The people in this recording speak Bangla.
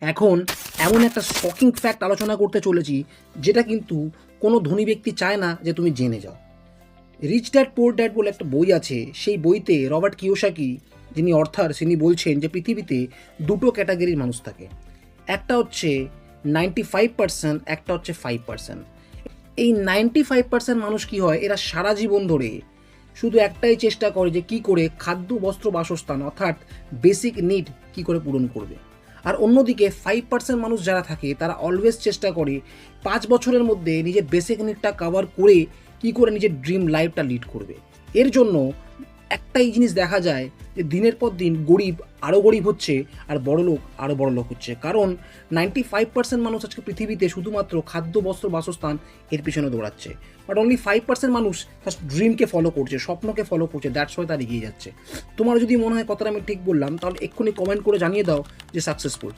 এখন এমন একটা শকিং ফ্যাক্ট আলোচনা করতে চলেছি যেটা কিন্তু কোনো ধনী ব্যক্তি চায় না যে তুমি জেনে যাও। রিচ ড্যাড পুয়ার ড্যাড বলে একটা বই আছে, সেই বইতে রবার্ট কিওসাকি যিনি অর্থার তিনি বলছেন যে পৃথিবীতে দুটো ক্যাটাগরির মানুষ থাকে, একটা হচ্ছে 95%, একটা হচ্ছে 5%। এই 95% মানুষ কি হয়, এরা সারা জীবন ধরে শুধু একটাই চেষ্টা করে যে কি করে খাদ্য বস্ত্র বাসস্থান অর্থাৎ বেসিক নিড কি করে পূরণ করবে। আর অন্যদিকে 5% মানুষ যারা থাকে তারা অলওয়েজ চেষ্টা করে 5 বছরের মধ্যে নিজের বেসিক নিডটা কভার করে কি করে নিজের ড্রিম লাইফটা লিড করবে। এর জন্য একটাই জিনিস দেখা যায় যে দিনের পর দিন গরিব আরও গরিব হচ্ছে আর বড়লোক আরও বড়লোক হচ্ছে, কারণ 95% মানুষ আজকে পৃথিবীতে শুধুমাত্র খাদ্য বস্ত্র বাসস্থান এর পিছনে দৌড়াচ্ছে, বাট অনলি 5% মানুষ তার ড্রিমকে ফলো করছে, স্বপ্নকে ফলো করছে, দ্যাটস ওয়াই তার এগিয়ে যাচ্ছে। তোমার যদি মনে হয় কথাটা আমি ঠিক বললাম তাহলে এক্ষুনি কমেন্ট করে জানিয়ে দাও যে সাকসেসফুল।